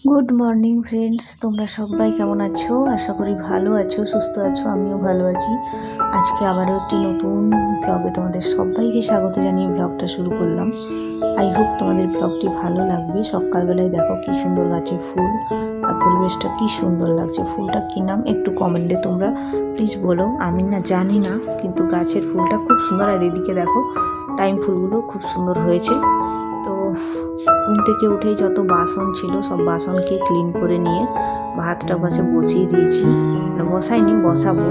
Good morning friends, তোমরা সবাই কেমন আছো? আশা করি ভালো আছো, সুস্থ আছো। আমিও ভালো আছি। আজকে আবারও একটি নতুন ব্লগে তোমাদের সবাইকে স্বাগত জানিয়ে ব্লগটা শুরু করলাম। আই হোপ তোমাদের ব্লগটি ভালো লাগবে। সকালবেলায় দেখো কি সুন্দর গাছে ফুল, আর পরিবেশটা কি সুন্দর লাগছে। ফুলটা কী নাম একটু কমেন্টে তোমরা প্লিজ বলো। আমি না জানি না, কিন্তু গাছের ফুলটা খুব সুন্দর। আর এদিকে দেখো টাইম ফুলগুলো খুব সুন্দর হয়েছে। তো ঘুম থেকে উঠেই যত বাসন ছিল সব বাসনকে ক্লিন করে নিয়ে ভাতটা পাশে বসিয়ে দিয়েছি, মানে বসাইনি, বসাবো।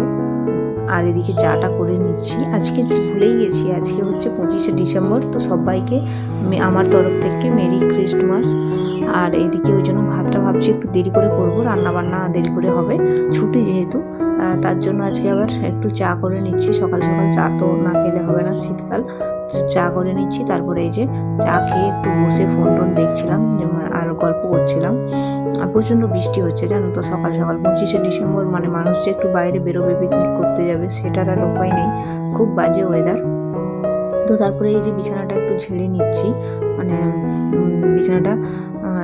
আর এদিকে চাটা করে নিচ্ছি। আজকে ভুলেই গেছি, আজকে হচ্ছে 25শে ডিসেম্বর। তো সবাইকে আমার তরফ থেকে মেরি ক্রিসমাস। আর এইদিকে ওই জন্য ভাতটা ভাবছি একটু দেরি করে করবো, রান্নাবান্না দেরি করে হবে, ছুটি যেহেতু। তার জন্য আজকে আবার একটু চা করে নিচ্ছি। সকাল সকাল চা তো না খেলে হবে না, শীতকাল। চা করে নিচ্ছি। তারপরে এই যে চা খেয়ে একটু বসে ফোন টোন দেখছিলাম আর গল্প করছিলাম। প্রচণ্ড বৃষ্টি হচ্ছে জানো তো সকাল সকাল। 25শে ডিসেম্বর মানে মানুষ যে একটু বাইরে বেরোবে, পিকনিক করতে যাবে, সেটার আর উপায় নেই। খুব বাজে ওয়েদার। তো তারপরে এই যে বিছানাটা একটু ঝেড়ে নিচ্ছি, মানে বিছানাটা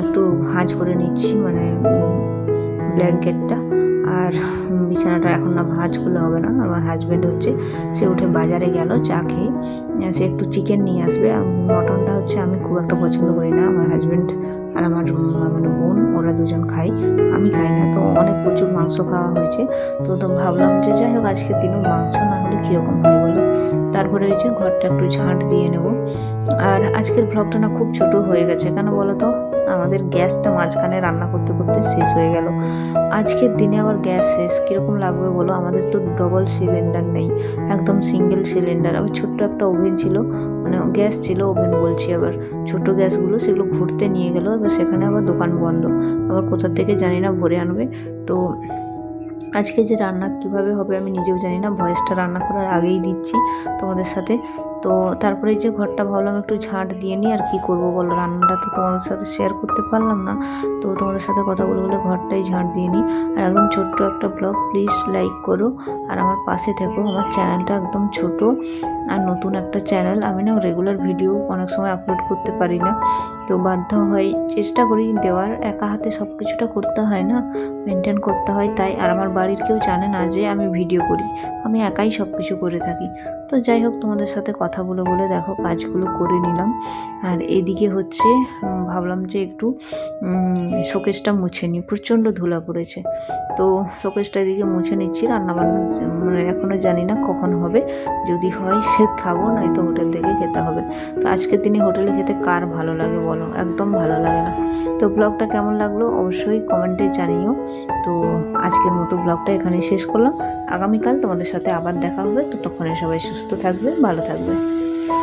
একটু ভাঁজ করে নিচ্ছি, মানে ব্ল্যাঙ্কেটটা। আর বিছানাটা এখন না ভাঁজ করলে হবে না। আমার হাজব্যান্ড হচ্ছে, সে উঠে বাজারে গেল চা খেয়ে। সে একটু চিকেন নিয়ে আসবে। মটনটা হচ্ছে আমি খুব একটা পছন্দ করি না। আমার হাজব্যান্ড আর আমার মানে বোন, ওরা দুজন খাই, আমি খাই না। তো অনেক প্রচুর মাংস খাওয়া হয়েছে। তো ভাবলাম যে যাই হোক আজকের দিনও মাংস না হলে কীরকম হয় বলো। তারপরে ওই যে ঘরটা একটু ঝাঁট দিয়ে নেব। আর আজকের ব্লগটা না খুব ছোট হয়ে গেছে, কেন বলো তো? আমাদের গ্যাসটা মাঝখানে রান্না করতে করতে শেষ হয়ে গেল। আজকের দিনে আবার গ্যাস শেষ, কীরকম লাগবে বলো? আমাদের তো ডবল সিলিন্ডার নেই, একদম সিঙ্গেল সিলিন্ডার। আবার ছোট্ট একটা ওভেন ছিল, মানে গ্যাস ছিল, ওভেন বলছি, আবার ছোট গ্যাসগুলো সেগুলো ভরতে নিয়ে গেল। এবার সেখানে আবার দোকান বন্ধ, আবার কোথা থেকে জানি না ভরে আনবে। তো আজকে যে রান্না কিভাবে হবে আমি নিজেও জানি না। ভয়েসটা রান্না করার আগেই দিচ্ছি তোমাদের সাথে। তো তারপরে যে ঘরটা ভাবলাম একটু ঝাঁট দিয়ে নিই। আর কি করব বলো, রান্নাটা তো তোমাদের সাথে শেয়ার করতে পারলাম না। তো তোমাদের সাথে কথা বলে বলে ঘরটাই ঝাঁট দিয়ে নিই। আর একদম ছোট্ট একটা ব্লগ, প্লিজ লাইক করো আর আমার পাশে থেকো। আমার চ্যানেলটা একদম ছোট আর নতুন একটা চ্যানেল। আমি না রেগুলার ভিডিও অনেক সময় আপলোড করতে পারি না, তো বাধ্য হই, চেষ্টা করি দেওয়ার। একা হাতে সব কিছুটা করতে হয় না, মেনটেন করতে হয় তাই। আর আমার বাড়ির কেউ জানে না যে আমি ভিডিও করি, আমি একাই সব কিছু করে থাকি। তো যাই হোক তোমাদের সাথে কথা বলে বলে দেখো কাজগুলো করে নিলাম। আর এদিকে হচ্ছে ভাবলাম যে একটু শোকেসটা মুছে নিই, প্রচণ্ড ধুলা পড়েছে। তো শোকেসটা এদিকে মুছে নিচ্ছি। রান্নাবান্না মানে এখনও জানি না কখন হবে, যদি হয় সে খাবো, নয়তো হোটেল থেকে খেতে হবে। তো আজকের দিনে হোটেলে খেতে কার ভালো লাগে বলো? একদম ভালো লাগে না। তো ব্লগটা কেমন লাগলো অবশ্যই কমেন্টে জানিও। তো আজকের মতো ব্লগটা এখানেই শেষ করলাম। আগামীকাল তোমাদের সাথে আবার দেখা হবে। ততক্ষণে সবাই সুস্থ থাকবে, ভালো থাকবে।